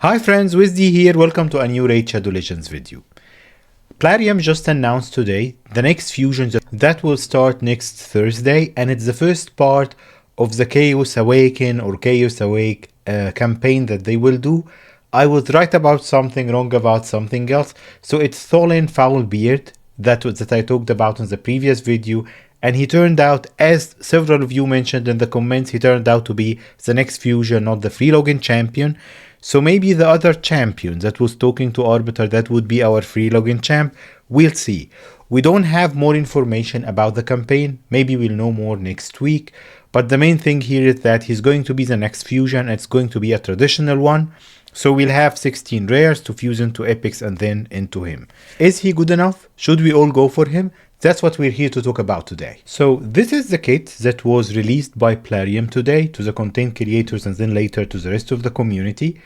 Hi friends, Wizdy here, welcome to a new Raid Shadow Legends video. Plarium just announced today the next fusion that will start next Thursday, and it's the first part of the Chaos Awaken or Chaos Awake campaign that they will do. I was right about something, wrong about something else. So it's Tholin Foulbeard that I talked about in the previous video, and he turned out, as several of you mentioned in the comments, he turned out to be the next fusion, not the free login champion. So maybe the other champion that was talking to Arbiter, that would be our free login champ. We'll see. We don't have more information about the campaign. Maybe we'll know more next week. But the main thing here is that he's going to be the next fusion. It's going to be a traditional one. So we'll have 16 rares to fuse into epics and then into him. Is he good enough? Should we all go for him? That's what we're here to talk about today. So this is the kit that was released by Plarium today to the content creators and then later to the rest of the community.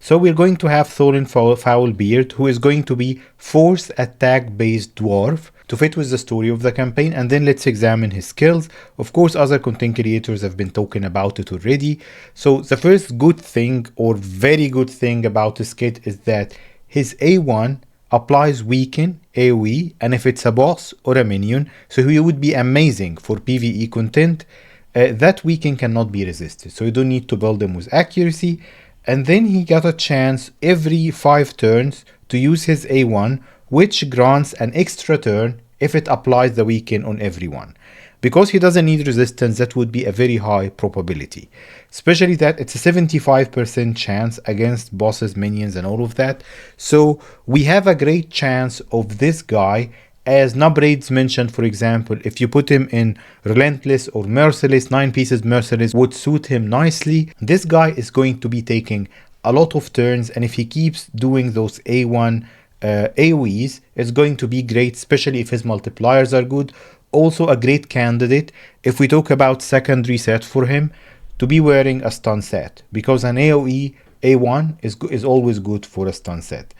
So we're going to have Tholin Foulbeard, who is going to be force attack based dwarf to fit with the story of the campaign, and then let's examine his skills. Of course, other content creators have been talking about it already. So the first good thing or very good thing about this kit is that his A1 applies weaken AoE, and if it's a boss or a minion, so he would be amazing for PvE content. That weaken cannot be resisted, so you don't need to build him with accuracy. And then he got a chance every 5 turns to use his A1, which grants an extra turn if it applies the weaken on everyone. Because he doesn't need resistance, that would be a very high probability. Especially that it's a 75% chance against bosses, minions and all of that. So we have a great chance of this guy. As Nubraids mentioned, for example, if you put him in Relentless or Merciless, 9 pieces Merciless would suit him nicely. This guy is going to be taking a lot of turns, and if he keeps doing those A1 AoEs, it's going to be great, especially if his multipliers are good. Also a great candidate if we talk about secondary set for him to be wearing a stun set, because an AoE A1 is always good for a stun set.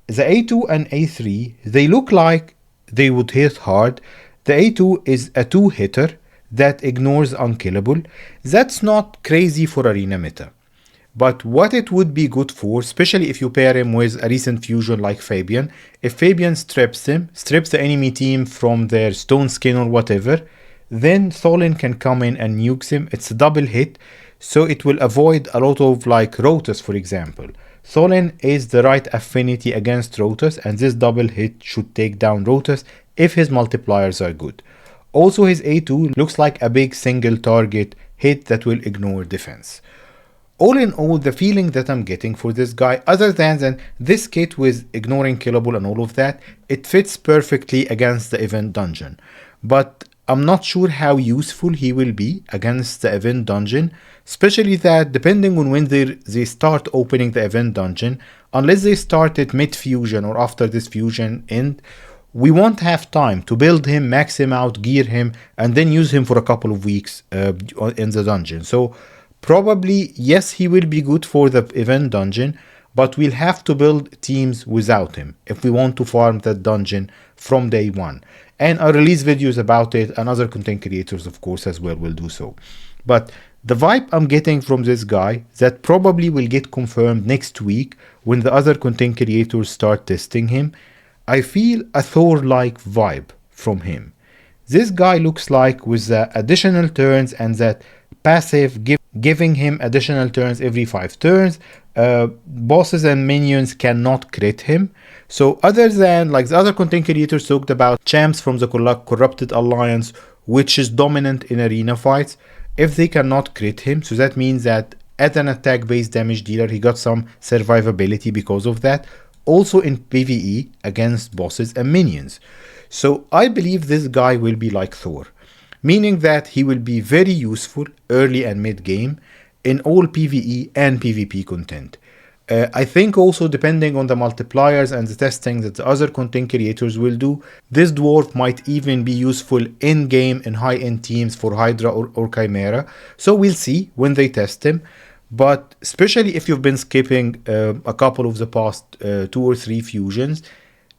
The A2 and A3, they look like they would hit hard. The A2 is a 2-hitter that ignores unkillable. That's not crazy for arena meta. But what it would be good for, especially if you pair him with a recent fusion like Fabian, if Fabian strips the enemy team from their stone skin or whatever, then Tholin can come in and nukes him. It's a double hit, so it will avoid a lot of like Rotus, for example. Tholin is the right affinity against Rotus, and this double hit should take down Rotus if his multipliers are good. Also, his A2 looks like a big single target hit that will ignore defense. All in all, the feeling that I'm getting for this guy, other than this kit with ignoring killable and all of that, it fits perfectly against the event dungeon. But I'm not sure how useful he will be against the event dungeon, especially that depending on when they start opening the event dungeon, unless they start it mid-fusion or after this fusion end, we won't have time to build him, max him out, gear him, and then use him for a couple of weeks in the dungeon. So probably, yes, he will be good for the event dungeon, but we'll have to build teams without him if we want to farm that dungeon from day one. And I'll release videos about it, and other content creators, of course, as well will do so. But the vibe I'm getting from this guy, that probably will get confirmed next week when the other content creators start testing him, I feel a Thor-like vibe from him. This guy looks like, with the additional turns and that passive giving him additional turns every 5 turns, bosses and minions cannot crit him. So other than like the other content creators talked about champs from the Corrupted Alliance, which is dominant in arena fights, if they cannot crit him, so that means that as an attack based damage dealer he got some survivability because of that, also in PvE against bosses and minions. So I believe this guy will be like Thor, meaning that he will be very useful early and mid game in all PvE and PvP content. I think also, depending on the multipliers and the testing that the other content creators will do, this dwarf might even be useful in game in high-end teams for Hydra or Chimera. So we'll see when they test him. But especially if you've been skipping a couple of the past 2 or 3 fusions,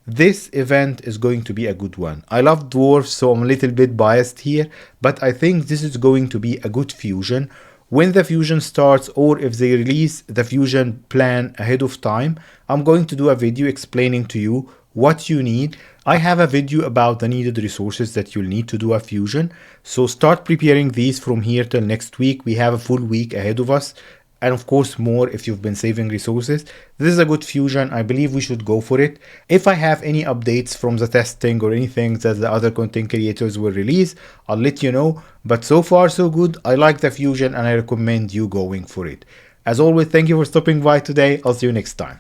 this event is going to be a good one. I love dwarves, so I'm a little bit biased here, but I think this is going to be a good fusion when the fusion starts, or if they release the fusion plan ahead of time, I'm going to do a video explaining to you what you need. I have a video about the needed resources that you'll need to do a fusion. So start preparing these from here till next week. We have a full week ahead of us. And of course more if you've been saving resources. This is a good fusion. I believe we should go for it. If I have any updates from the testing or anything that the other content creators will release, I'll let you know. But so far so good. I like the fusion and I recommend you going for it. As always, thank you for stopping by today. I'll see you next time.